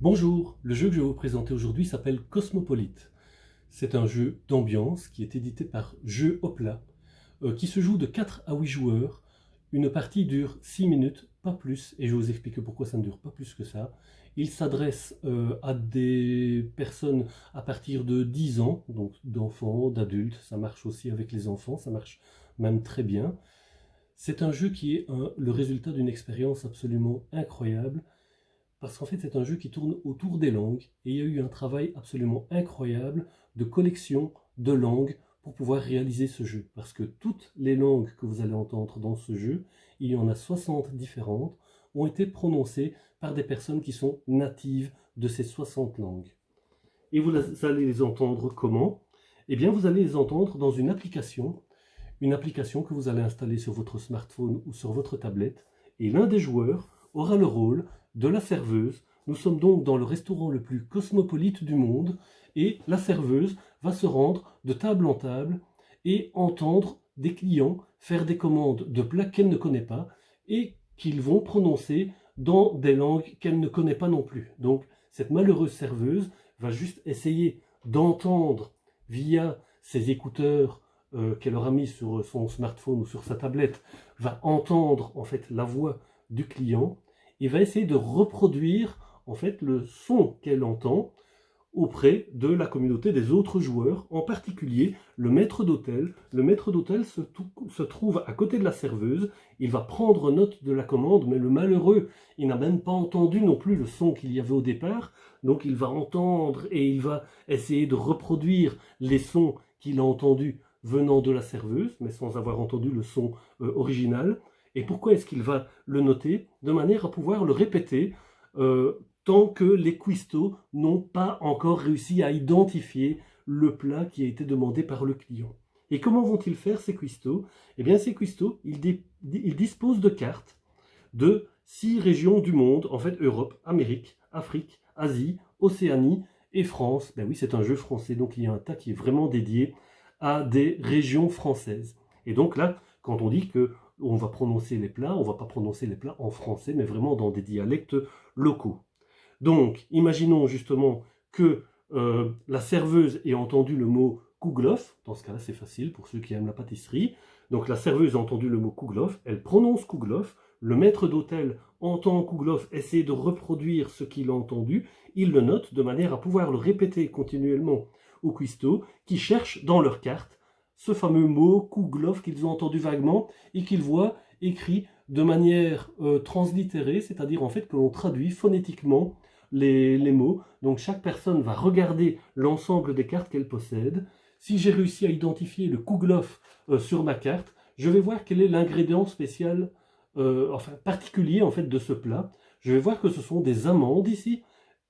Bonjour, le jeu que je vais vous présenter aujourd'hui s'appelle Cosmopolite. C'est un jeu d'ambiance qui est édité par Jeux Hopla, qui se joue de 4 à 8 joueurs. Une partie dure 6 minutes, pas plus, et je vais vous expliquer pourquoi ça ne dure pas plus que ça. Il s'adresse à des personnes à partir de 10 ans, donc d'enfants, d'adultes, ça marche aussi avec les enfants, ça marche même très bien. C'est un jeu qui est le résultat d'une expérience absolument incroyable. Parce qu'en fait, c'est un jeu qui tourne autour des langues et il y a eu un travail absolument incroyable de collection de langues pour pouvoir réaliser ce jeu. Parce que toutes les langues que vous allez entendre dans ce jeu, il y en a 60 différentes, ont été prononcées par des personnes qui sont natives de ces 60 langues. Et vous allez les entendre comment? Eh bien, vous allez les entendre dans une application que vous allez installer sur votre smartphone ou sur votre tablette. Et l'un des joueurs aura le rôle de la serveuse. Nous sommes donc dans le restaurant le plus cosmopolite du monde et la serveuse va se rendre de table en table et entendre des clients faire des commandes de plats qu'elle ne connaît pas et qu'ils vont prononcer dans des langues qu'elle ne connaît pas non plus. Donc cette malheureuse serveuse va juste essayer d'entendre via ses écouteurs qu'elle aura mis sur son smartphone ou sur sa tablette, va entendre en fait la voix du client et va essayer de reproduire en fait le son qu'elle entend auprès de la communauté des autres joueurs, en particulier le maître d'hôtel. Le maître d'hôtel se trouve à côté de la serveuse, il va prendre note de la commande, mais le malheureux, il n'a même pas entendu non plus le son qu'il y avait au départ, donc il va entendre et il va essayer de reproduire les sons qu'il a entendus venant de la serveuse, mais sans avoir entendu le son original. Et pourquoi est-ce qu'il va le noter? De manière à pouvoir le répéter tant que les cuistots n'ont pas encore réussi à identifier le plat qui a été demandé par le client. Et comment vont-ils faire ces cuistots? Eh bien ces cuistots, ils disposent de cartes de 6 régions du monde, en fait Europe, Amérique, Afrique, Asie, Océanie et France. Ben oui, c'est un jeu français, donc il y a un tas qui est vraiment dédié à des régions françaises. Et donc là, quand on dit que on va prononcer les plats, on ne va pas prononcer les plats en français, mais vraiment dans des dialectes locaux. Donc, imaginons justement que la serveuse ait entendu le mot kouglof. Dans ce cas-là, c'est facile pour ceux qui aiment la pâtisserie. Donc, la serveuse a entendu le mot kouglof, elle prononce kouglof. Le maître d'hôtel entend kouglof, essaie de reproduire ce qu'il a entendu. Il le note de manière à pouvoir le répéter continuellement aux cuistots qui cherchent dans leur carte ce fameux mot kouglof qu'ils ont entendu vaguement et qu'ils voient écrit de manière translittérée, c'est-à-dire en fait que l'on traduit phonétiquement les mots. Donc chaque personne va regarder l'ensemble des cartes qu'elle possède. Si j'ai réussi à identifier le kouglof sur ma carte, je vais voir quel est l'ingrédient spécial, enfin particulier en fait de ce plat. Je vais voir que ce sont des amandes ici.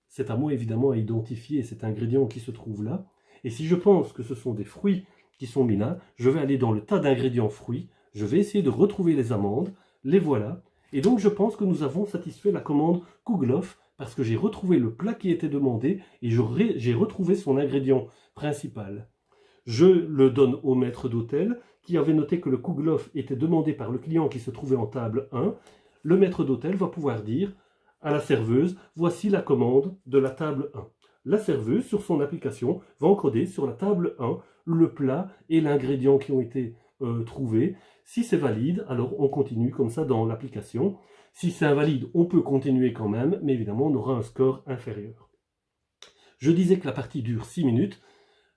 C'est à moi évidemment à identifier cet ingrédient qui se trouve là. Et si je pense que ce sont des fruits qui sont mis là, je vais aller dans le tas d'ingrédients fruits, je vais essayer de retrouver les amandes, les voilà. Et donc je pense que nous avons satisfait la commande kouglof parce que j'ai retrouvé le plat qui était demandé et j'ai retrouvé son ingrédient principal. Je le donne au maître d'hôtel qui avait noté que le kouglof était demandé par le client qui se trouvait en table 1. Le maître d'hôtel va pouvoir dire à la serveuse, voici la commande de la table 1. La serveuse, sur son application, va encoder sur la table 1 le plat et l'ingrédient qui ont été trouvés. Si c'est valide, alors on continue comme ça dans l'application. Si c'est invalide, on peut continuer quand même, mais évidemment, on aura un score inférieur. Je disais que la partie dure 6 minutes,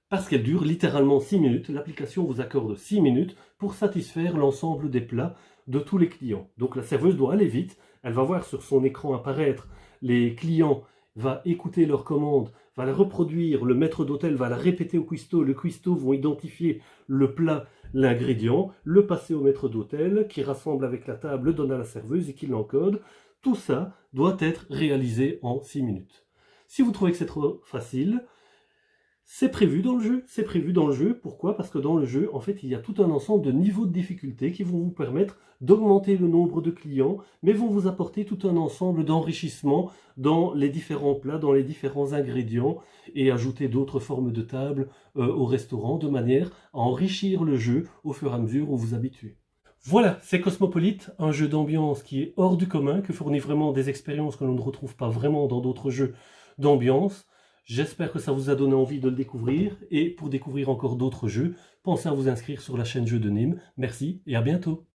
parce qu'elle dure littéralement 6 minutes. L'application vous accorde 6 minutes pour satisfaire l'ensemble des plats de tous les clients. Donc la serveuse doit aller vite, elle va voir sur son écran apparaître les clients, va écouter leur commande, va la reproduire, le maître d'hôtel va la répéter au cuistot, le cuistot vont identifier le plat, l'ingrédient, le passer au maître d'hôtel qui rassemble avec la table, le donne à la serveuse et qui l'encode. Tout ça doit être réalisé en 6 minutes. Si vous trouvez que c'est trop facile, c'est prévu dans le jeu, Pourquoi? Parce que dans le jeu, en fait, il y a tout un ensemble de niveaux de difficulté qui vont vous permettre d'augmenter le nombre de clients, mais vont vous apporter tout un ensemble d'enrichissement dans les différents plats, dans les différents ingrédients, et ajouter d'autres formes de table au restaurant, de manière à enrichir le jeu au fur et à mesure où vous habituez. Voilà, c'est Cosmopolite, un jeu d'ambiance qui est hors du commun, que fournit vraiment des expériences que l'on ne retrouve pas vraiment dans d'autres jeux d'ambiance. J'espère que ça vous a donné envie de le découvrir, et pour découvrir encore d'autres jeux, pensez à vous inscrire sur la chaîne Jeux de Nîmes. Merci et à bientôt.